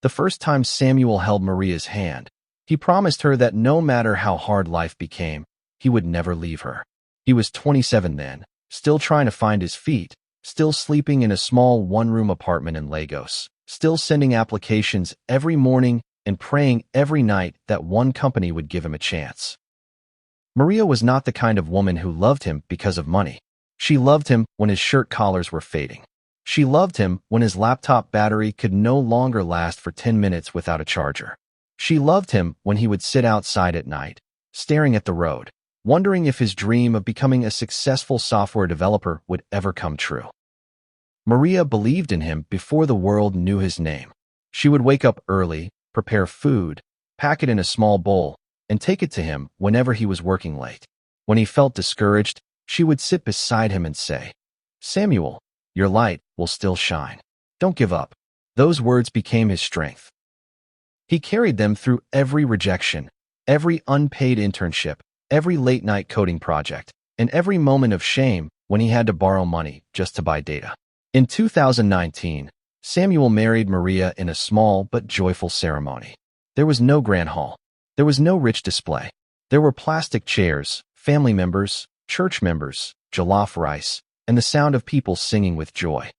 The first time Samuel held Maria's hand, he promised her that no matter how hard life became, he would never leave her. He was 27 then, still trying to find his feet, still sleeping in a small one-room apartment in Lagos, still sending applications every morning and praying every night that one company would give him a chance. Maria was not the kind of woman who loved him because of money. She loved him when his shirt collars were fading. She loved him when his laptop battery could no longer last for 10 minutes without a charger. She loved him when he would sit outside at night, staring at the road, wondering if his dream of becoming a successful software developer would ever come true. Maria believed in him before the world knew his name. She would wake up early, prepare food, pack it in a small bowl, and take it to him whenever he was working late. When he felt discouraged, she would sit beside him and say, "Samuel, your light will still shine. Don't give up." Those words became his strength. He carried them through every rejection, every unpaid internship, every late-night coding project, and every moment of shame when he had to borrow money just to buy data. In 2019, Samuel married Maria in a small but joyful ceremony. There was no grand hall. There was no rich display. There were plastic chairs, family members, church members, jollof rice, and the sound of people singing with joy.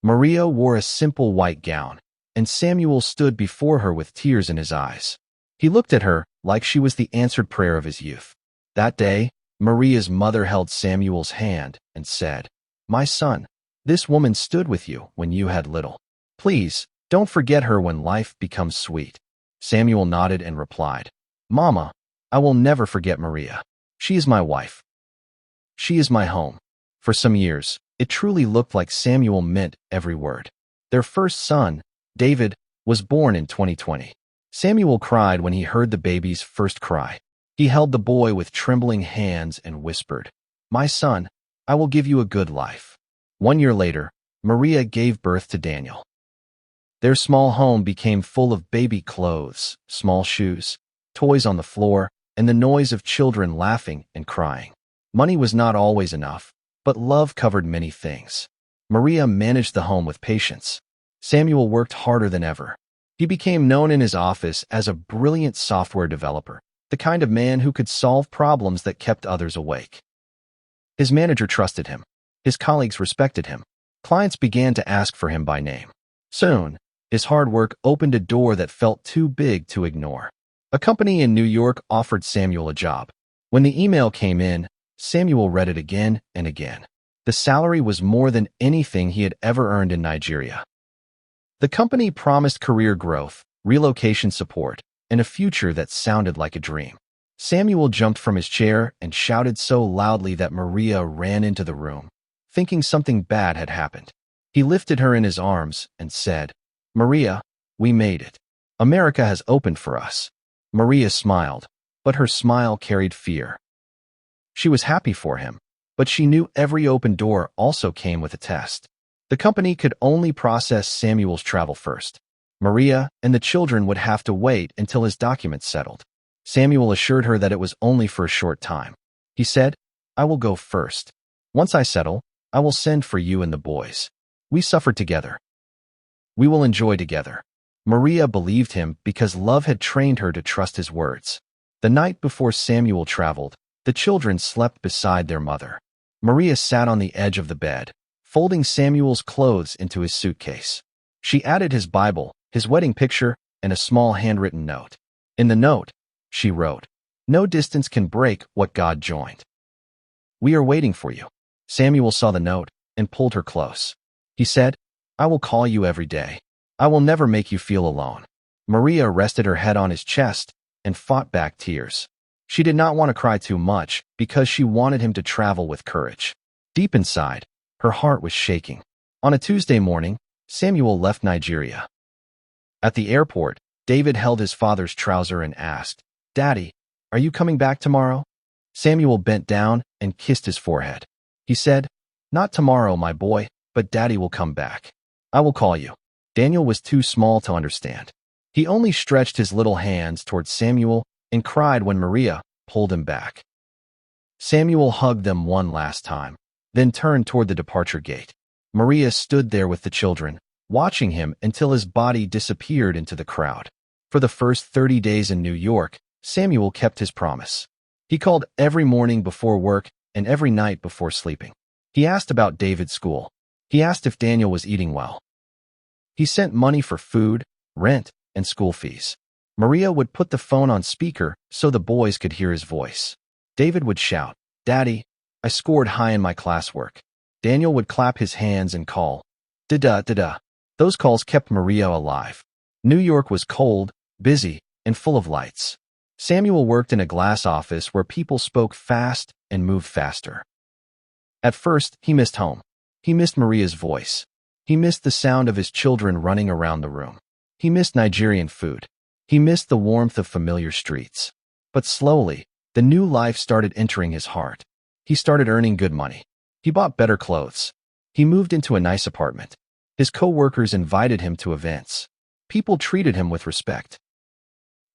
Maria wore a simple white gown, and Samuel stood before her with tears in his eyes. He looked at her like she was the answered prayer of his youth. That day, Maria's mother held Samuel's hand and said, "My son, this woman stood with you when you had little. Please, don't forget her when life becomes sweet." Samuel nodded and replied, "Mama, I will never forget Maria. She is my wife. She is my home." For some years, it truly looked like Samuel meant every word. Their first son, David, was born in 2020. Samuel cried when he heard the baby's first cry. He held the boy with trembling hands and whispered, "My son, I will give you a good life." 1 year later, Maria gave birth to Daniel. Their small home became full of baby clothes, small shoes, toys on the floor, and the noise of children laughing and crying. Money was not always enough, but love covered many things. Maria managed the home with patience. Samuel worked harder than ever. He became known in his office as a brilliant software developer, the kind of man who could solve problems that kept others awake. His manager trusted him. His colleagues respected him. Clients began to ask for him by name. Soon, his hard work opened a door that felt too big to ignore. A company in New York offered Samuel a job. When the email came in, Samuel read it again and again. The salary was more than anything he had ever earned in Nigeria. The company promised career growth, relocation support, and a future that sounded like a dream. Samuel jumped from his chair and shouted so loudly that Maria ran into the room, thinking something bad had happened. He lifted her in his arms and said, "Maria, we made it. America has opened for us." Maria smiled, but her smile carried fear. She was happy for him, but she knew every open door also came with a test. The company could only process Samuel's travel first. Maria and the children would have to wait until his documents settled. Samuel assured her that it was only for a short time. He said, "I will go first. Once I settle, I will send for you and the boys. We suffered together. We will enjoy together." Maria believed him because love had trained her to trust his words. The night before Samuel traveled, the children slept beside their mother. Maria sat on the edge of the bed, folding Samuel's clothes into his suitcase. She added his Bible, his wedding picture, and a small handwritten note. In the note, she wrote, "No distance can break what God joined. We are waiting for you." Samuel saw the note and pulled her close. He said, "I will call you every day. I will never make you feel alone." Maria rested her head on his chest and fought back tears. She did not want to cry too much because she wanted him to travel with courage. Deep inside, her heart was shaking. On a Tuesday morning, Samuel left Nigeria. At the airport, David held his father's trouser and asked, "Daddy, are you coming back tomorrow?" Samuel bent down and kissed his forehead. He said, "Not tomorrow, my boy, but Daddy will come back. I will call you." Daniel was too small to understand. He only stretched his little hands towards Samuel and cried when Maria pulled him back. Samuel hugged them one last time, then turned toward the departure gate. Maria stood there with the children, watching him until his body disappeared into the crowd. For the first 30 days in New York, Samuel kept his promise. He called every morning before work and every night before sleeping. He asked about David's school. He asked if Daniel was eating well. He sent money for food, rent, and school fees. Maria would put the phone on speaker so the boys could hear his voice. David would shout, "Daddy, I scored high in my classwork." Daniel would clap his hands and call, "Da-da, da-da." Those calls kept Maria alive. New York was cold, busy, and full of lights. Samuel worked in a glass office where people spoke fast and moved faster. At first, he missed home. He missed Maria's voice. He missed the sound of his children running around the room. He missed Nigerian food. He missed the warmth of familiar streets. But slowly, the new life started entering his heart. He started earning good money. He bought better clothes. He moved into a nice apartment. His co-workers invited him to events. People treated him with respect.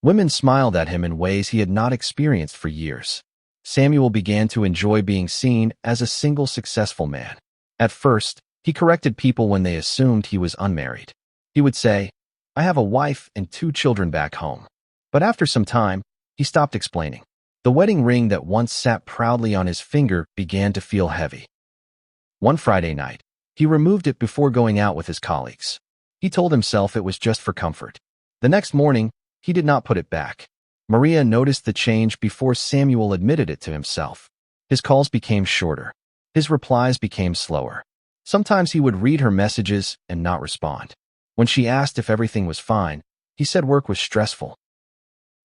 Women smiled at him in ways he had not experienced for years. Samuel began to enjoy being seen as a single successful man. At first, he corrected people when they assumed he was unmarried. He would say, "I have a wife and 2 children back home." But after some time, he stopped explaining. The wedding ring that once sat proudly on his finger began to feel heavy. One Friday night, he removed it before going out with his colleagues. He told himself it was just for comfort. The next morning, he did not put it back. Maria noticed the change before Samuel admitted it to himself. His calls became shorter. His replies became slower. Sometimes he would read her messages and not respond. When she asked if everything was fine, he said work was stressful.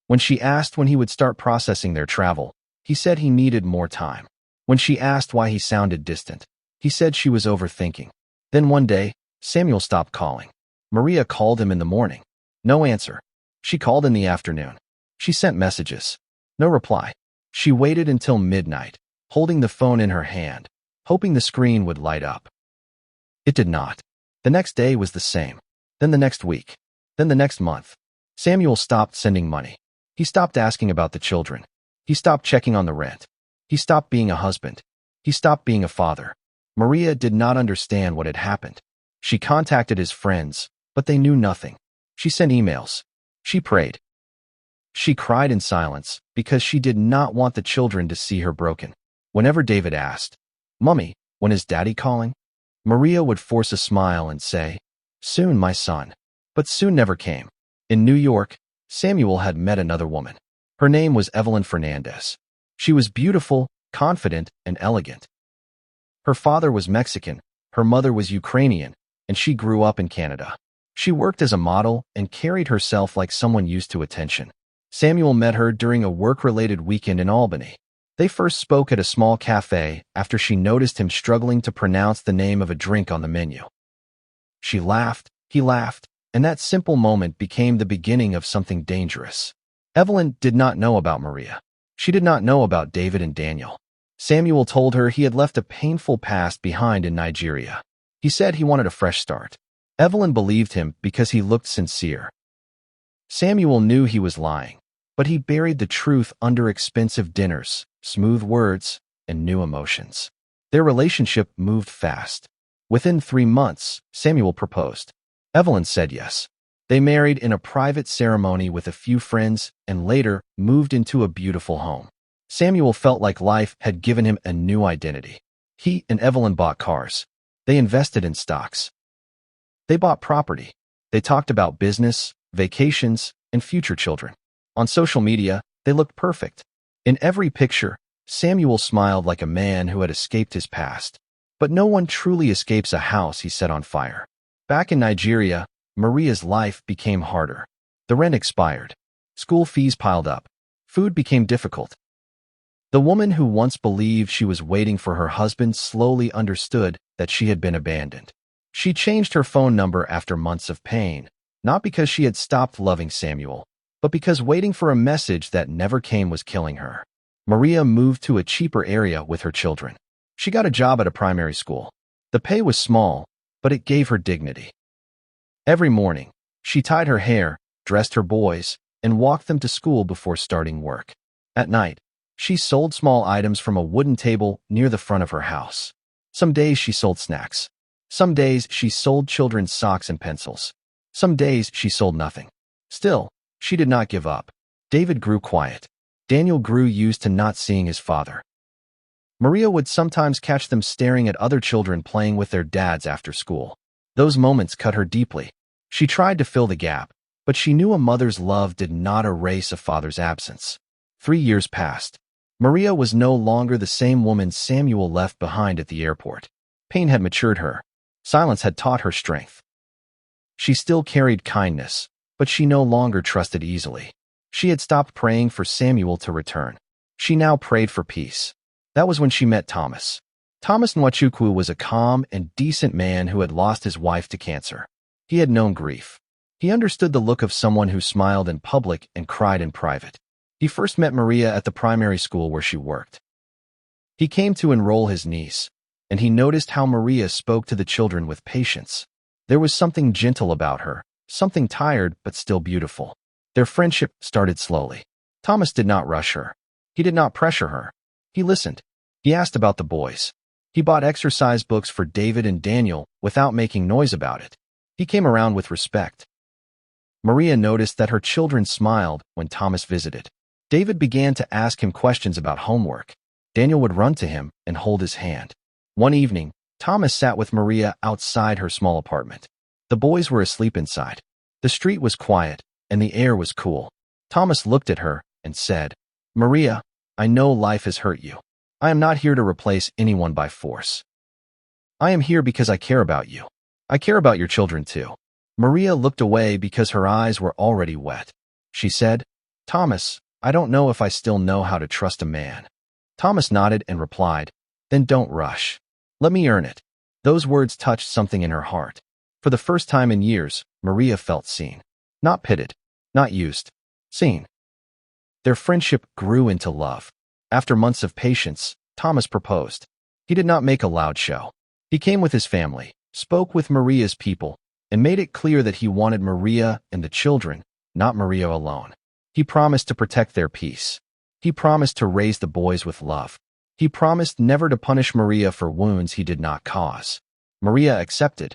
When she asked when he would start processing their travel, he said he needed more time. When she asked why he sounded distant, he said she was overthinking. Then one day, Samuel stopped calling. Maria called him in the morning. No answer. She called in the afternoon. She sent messages. No reply. She waited until midnight, holding the phone in her hand, hoping the screen would light up. It did not. The next day was the same. Then the next week. Then the next month. Samuel stopped sending money. He stopped asking about the children. He stopped checking on the rent. He stopped being a husband. He stopped being a father. Maria did not understand what had happened. She contacted his friends, but they knew nothing. She sent emails. She prayed. She cried in silence because she did not want the children to see her broken. Whenever David asked, "Mummy, when is Daddy calling?" Maria would force a smile and say, "Soon, my son." But soon never came. In New York, Samuel had met another woman. Her name was Evelyn Fernandez. She was beautiful, confident, and elegant. Her father was Mexican, her mother was Ukrainian, and she grew up in Canada. She worked as a model and carried herself like someone used to attention. Samuel met her during a work-related weekend in Albany. They first spoke at a small cafe after she noticed him struggling to pronounce the name of a drink on the menu. She laughed, he laughed, and that simple moment became the beginning of something dangerous. Evelyn did not know about Maria. She did not know about David and Daniel. Samuel told her he had left a painful past behind in Nigeria. He said he wanted a fresh start. Evelyn believed him because he looked sincere. Samuel knew he was lying, but he buried the truth under expensive dinners, smooth words, and new emotions. Their relationship moved fast. Within 3 months, Samuel proposed. Evelyn said yes. They married in a private ceremony with a few friends and later moved into a beautiful home. Samuel felt like life had given him a new identity. He and Evelyn bought cars. They invested in stocks. They bought property. They talked about business, vacations, and future children. On social media, they looked perfect. In every picture, Samuel smiled like a man who had escaped his past. But no one truly escapes a house he set on fire. Back in Nigeria, Maria's life became harder. The rent expired. School fees piled up. Food became difficult. The woman who once believed she was waiting for her husband slowly understood that she had been abandoned. She changed her phone number after months of pain, not because she had stopped loving Samuel, but because waiting for a message that never came was killing her. Maria moved to a cheaper area with her children. She got a job at a primary school. The pay was small, but it gave her dignity. Every morning, she tied her hair, dressed her boys, and walked them to school before starting work. At night, she sold small items from a wooden table near the front of her house. Some days she sold snacks. Some days she sold children's socks and pencils. Some days she sold nothing. Still, she did not give up. David grew quiet. Daniel grew used to not seeing his father. Maria would sometimes catch them staring at other children playing with their dads after school. Those moments cut her deeply. She tried to fill the gap, but she knew a mother's love did not erase a father's absence. 3 years passed. Maria was no longer the same woman Samuel left behind at the airport. Pain had matured her. Silence had taught her strength. She still carried kindness, but she no longer trusted easily. She had stopped praying for Samuel to return. She now prayed for peace. That was when she met Thomas. Thomas Nwachukwu was a calm and decent man who had lost his wife to cancer. He had known grief. He understood the look of someone who smiled in public and cried in private. He first met Maria at the primary school where she worked. He came to enroll his niece, and he noticed how Maria spoke to the children with patience. There was something gentle about her, something tired but still beautiful. Their friendship started slowly. Thomas did not rush her. He did not pressure her. He listened. He asked about the boys. He bought exercise books for David and Daniel without making noise about it. He came around with respect. Maria noticed that her children smiled when Thomas visited. David began to ask him questions about homework. Daniel would run to him and hold his hand. One evening, Thomas sat with Maria outside her small apartment. The boys were asleep inside. The street was quiet, and the air was cool. Thomas looked at her and said, "Maria, I know life has hurt you. I am not here to replace anyone by force. I am here because I care about you. I care about your children too." Maria looked away because her eyes were already wet. She said, "Thomas, I don't know if I still know how to trust a man." Thomas nodded and replied, "Then don't rush. Let me earn it." Those words touched something in her heart. For the first time in years, Maria felt seen. Not pitted, not used, seen. Their friendship grew into love. After months of patience, Thomas proposed. He did not make a loud show. He came with his family, spoke with Maria's people, and made it clear that he wanted Maria and the children, not Maria alone. He promised to protect their peace. He promised to raise the boys with love. He promised never to punish Maria for wounds he did not cause. Maria accepted.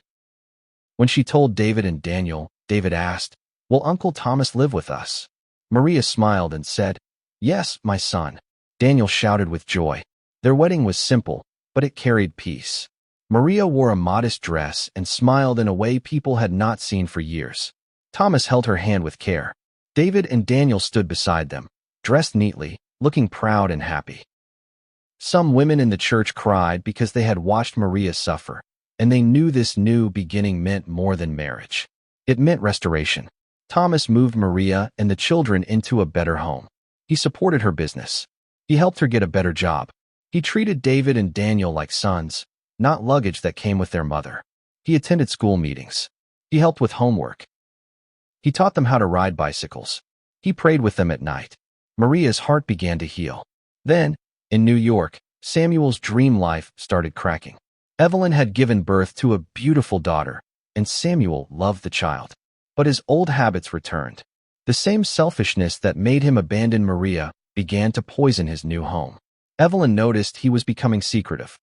When she told David and Daniel, David asked, "Will Uncle Thomas live with us?" Maria smiled and said, "Yes, my son." Daniel shouted with joy. Their wedding was simple, but it carried peace. Maria wore a modest dress and smiled in a way people had not seen for years. Thomas held her hand with care. David and Daniel stood beside them, dressed neatly, looking proud and happy. Some women in the church cried because they had watched Maria suffer, and they knew this new beginning meant more than marriage. It meant restoration. Thomas moved Maria and the children into a better home. He supported her business. He helped her get a better job. He treated David and Daniel like sons, not luggage that came with their mother. He attended school meetings. He helped with homework. He taught them how to ride bicycles. He prayed with them at night. Maria's heart began to heal. Then, in New York, Samuel's dream life started cracking. Evelyn had given birth to a beautiful daughter, and Samuel loved the child. But his old habits returned. The same selfishness that made him abandon Maria began to poison his new home. Evelyn noticed he was becoming secretive.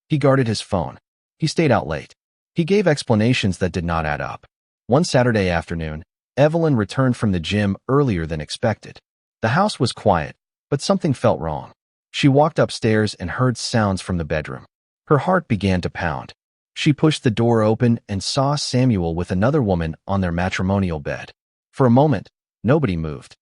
He guarded his phone. He stayed out late. He gave explanations that did not add up. One Saturday afternoon, Evelyn returned from the gym earlier than expected. The house was quiet, but something felt wrong. She walked upstairs and heard sounds from the bedroom. Her heart began to pound. She pushed the door open and saw Samuel with another woman on their matrimonial bed. For a moment, nobody moved.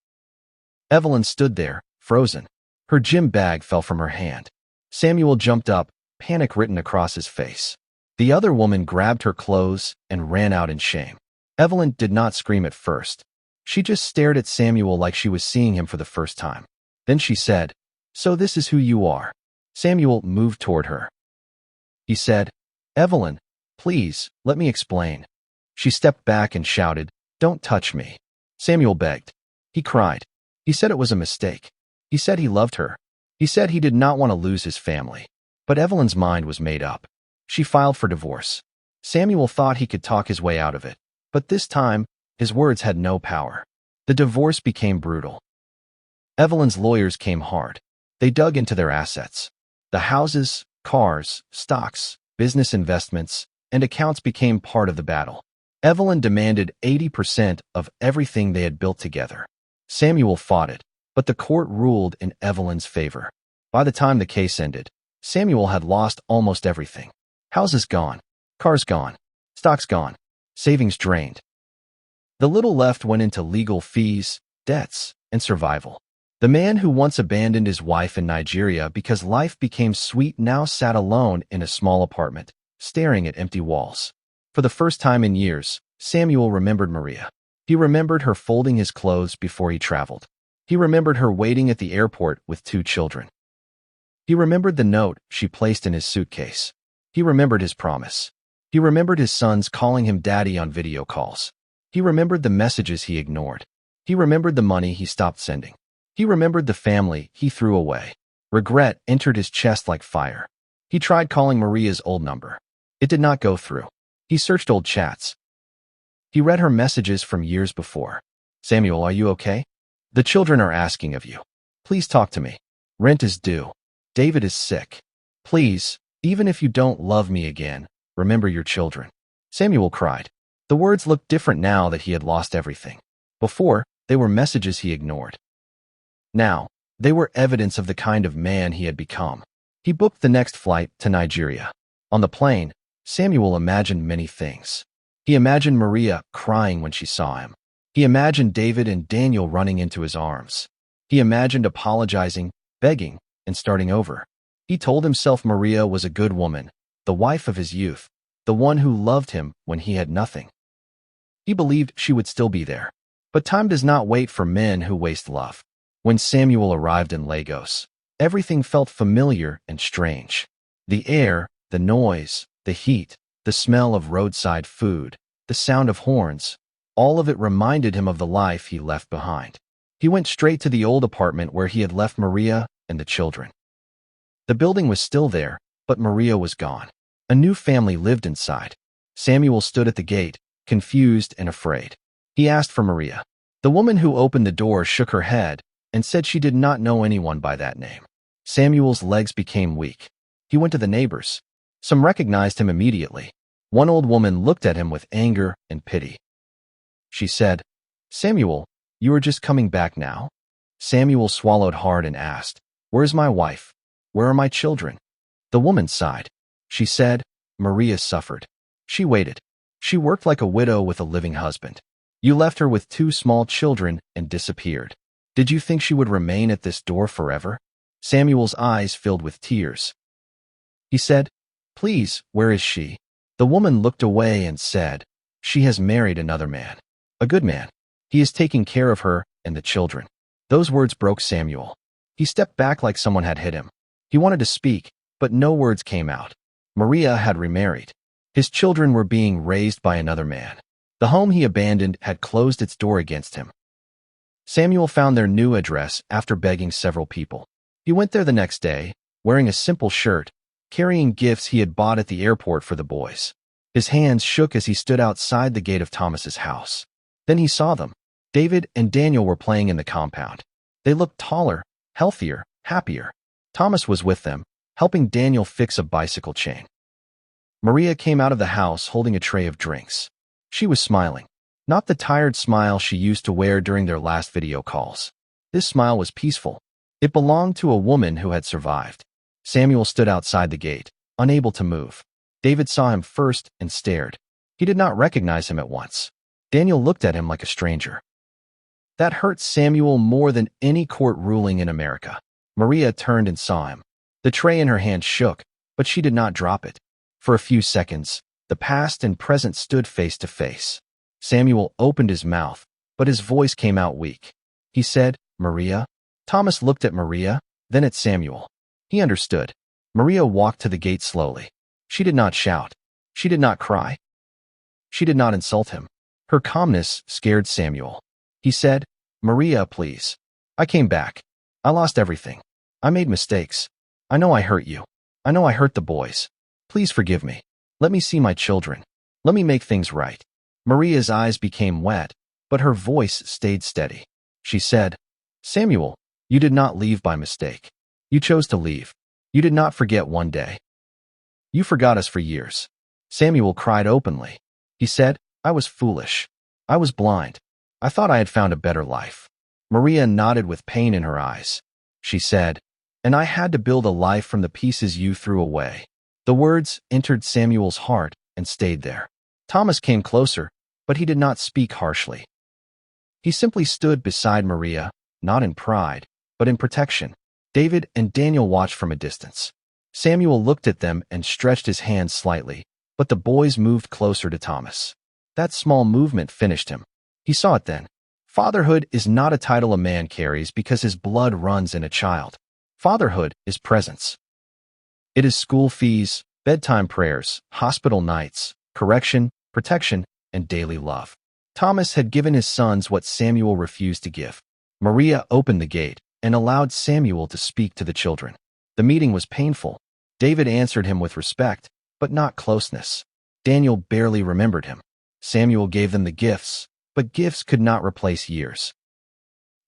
Evelyn stood there, frozen. Her gym bag fell from her hand. Samuel jumped up, panic written across his face. The other woman grabbed her clothes and ran out in shame. Evelyn did not scream at first. She just stared at Samuel like she was seeing him for the first time. Then she said, "So this is who you are." Samuel moved toward her. He said, "Evelyn, please, let me explain." She stepped back and shouted, "Don't touch me." Samuel begged. He cried. He said it was a mistake. He said he loved her. He said he did not want to lose his family. But Evelyn's mind was made up. She filed for divorce. Samuel thought he could talk his way out of it. But this time, his words had no power. The divorce became brutal. Evelyn's lawyers came hard. They dug into their assets. The houses, cars, stocks, business investments, and accounts became part of the battle. Evelyn demanded 80% of everything they had built together. Samuel fought it, but the court ruled in Evelyn's favor. By the time the case ended, Samuel had lost almost everything. Houses gone, cars gone, stocks gone, savings drained. The little left went into legal fees, debts, and survival. The man who once abandoned his wife in Nigeria because life became sweet now sat alone in a small apartment, staring at empty walls. For the first time in years, Samuel remembered Maria. He remembered her folding his clothes before he traveled. He remembered her waiting at the airport with 2 children. He remembered the note she placed in his suitcase. He remembered his promise. He remembered his sons calling him daddy on video calls. He remembered the messages he ignored. He remembered the money he stopped sending. He remembered the family he threw away. Regret entered his chest like fire. He tried calling Maria's old number. It did not go through. He searched old chats. He read her messages from years before. Samuel, are you okay? The children are asking of you. Please talk to me. Rent is due. David is sick. Please, even if you don't love me again, remember your children. Samuel cried. The words looked different now that he had lost everything. Before, they were messages he ignored. Now, they were evidence of the kind of man he had become. He booked the next flight to Nigeria. On the plane, Samuel imagined many things. He imagined Maria crying when she saw him. He imagined David and Daniel running into his arms. He imagined apologizing, begging, and starting over. He told himself Maria was a good woman, the wife of his youth, the one who loved him when he had nothing. He believed she would still be there. But time does not wait for men who waste love. When Samuel arrived in Lagos, everything felt familiar and strange. The air, the noise, the heat, the smell of roadside food, the sound of horns, all of it reminded him of the life he left behind. He went straight to the old apartment where he had left Maria and the children. The building was still there, but Maria was gone. A new family lived inside. Samuel stood at the gate, confused and afraid. He asked for Maria. The woman who opened the door shook her head and said she did not know anyone by that name. Samuel's legs became weak. He went to the neighbors. Some recognized him immediately. One old woman looked at him with anger and pity. She said, Samuel, you are just coming back now? Samuel swallowed hard and asked, Where is my wife? Where are my children? The woman sighed. She said, Maria suffered. She waited. She worked like a widow with a living husband. You left her with 2 small children and disappeared. Did you think she would remain at this door forever? Samuel's eyes filled with tears. He said, Please, where is she? The woman looked away and said, She has married another man. A good man. He is taking care of her and the children. Those words broke Samuel. He stepped back like someone had hit him. He wanted to speak, but no words came out. Maria had remarried. His children were being raised by another man. The home he abandoned had closed its door against him. Samuel found their new address after begging several people. He went there the next day, wearing a simple shirt, carrying gifts he had bought at the airport for the boys. His hands shook as he stood outside the gate of Thomas's house. Then he saw them. David and Daniel were playing in the compound. They looked taller, healthier, happier. Thomas was with them, helping Daniel fix a bicycle chain. Maria came out of the house holding a tray of drinks. She was smiling. Not the tired smile she used to wear during their last video calls. This smile was peaceful. It belonged to a woman who had survived. Samuel stood outside the gate, unable to move. David saw him first and stared. He did not recognize him at once. Daniel looked at him like a stranger. That hurt Samuel more than any court ruling in America. Maria turned and saw him. The tray in her hand shook, but she did not drop it. For a few seconds, the past and present stood face to face. Samuel opened his mouth, but his voice came out weak. He said, Maria? Thomas looked at Maria, then at Samuel. He understood. Maria walked to the gate slowly. She did not shout. She did not cry. She did not insult him. Her calmness scared Samuel. He said, Maria, please. I came back. I lost everything. I made mistakes. I know I hurt you. I know I hurt the boys. Please forgive me. Let me see my children. Let me make things right. Maria's eyes became wet, but her voice stayed steady. She said, Samuel, you did not leave by mistake. You chose to leave. You did not forget one day. You forgot us for years. Samuel cried openly. He said, I was foolish. I was blind. I thought I had found a better life. Maria nodded with pain in her eyes. She said, and I had to build a life from the pieces you threw away. The words entered Samuel's heart and stayed there. Thomas came closer, but he did not speak harshly. He simply stood beside Maria, not in pride, but in protection. David and Daniel watched from a distance. Samuel looked at them and stretched his hand slightly, but the boys moved closer to Thomas. That small movement finished him. He saw it then. Fatherhood is not a title a man carries because his blood runs in a child. Fatherhood is presence. It is school fees, bedtime prayers, hospital nights, correction, protection, and daily love. Thomas had given his sons what Samuel refused to give. Maria opened the gate and allowed Samuel to speak to the children. The meeting was painful. David answered him with respect, but not closeness. Daniel barely remembered him. Samuel gave them the gifts, but gifts could not replace years.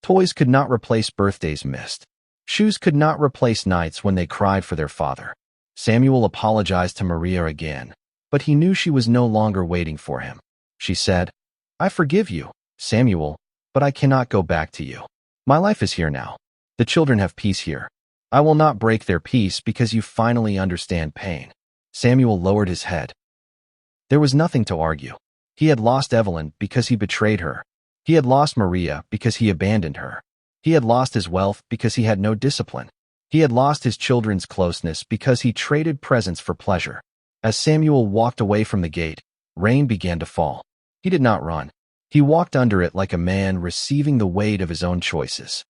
Toys could not replace birthdays missed. Shoes could not replace nights when they cried for their father. Samuel apologized to Maria again, but he knew she was no longer waiting for him. She said, I forgive you, Samuel, but I cannot go back to you. My life is here now. The children have peace here. I will not break their peace because you finally understand pain. Samuel lowered his head. There was nothing to argue. He had lost Evelyn because he betrayed her. He had lost Maria because he abandoned her. He had lost his wealth because he had no discipline. He had lost his children's closeness because he traded presents for pleasure. As Samuel walked away from the gate, rain began to fall. He did not run. He walked under it like a man receiving the weight of his own choices.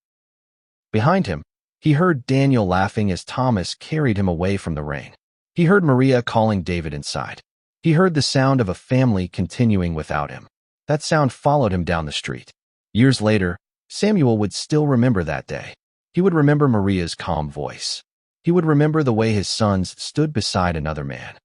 Behind him, he heard Daniel laughing as Thomas carried him away from the rain. He heard Maria calling David inside. He heard the sound of a family continuing without him. That sound followed him down the street. Years later, Samuel would still remember that day. He would remember Maria's calm voice. He would remember the way his sons stood beside another man.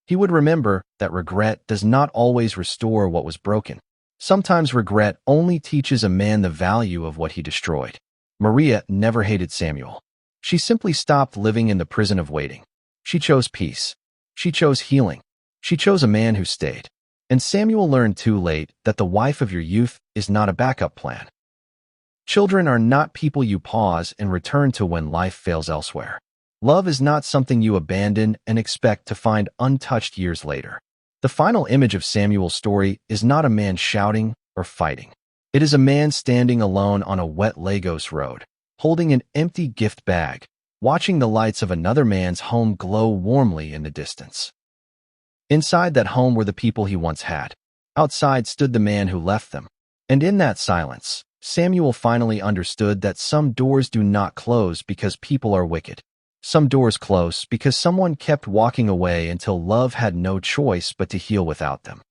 He would remember that regret does not always restore what was broken. Sometimes regret only teaches a man the value of what he destroyed. Maria never hated Samuel. She simply stopped living in the prison of waiting. She chose peace. She chose healing. She chose a man who stayed. And Samuel learned too late that the wife of your youth is not a backup plan. Children are not people you pause and return to when life fails elsewhere. Love is not something you abandon and expect to find untouched years later. The final image of Samuel's story is not a man shouting or fighting. It is a man standing alone on a wet Lagos road, holding an empty gift bag, watching the lights of another man's home glow warmly in the distance. Inside that home were the people he once had. Outside stood the man who left them. And in that silence, Samuel finally understood that some doors do not close because people are wicked. Some doors close because someone kept walking away until love had no choice but to heal without them.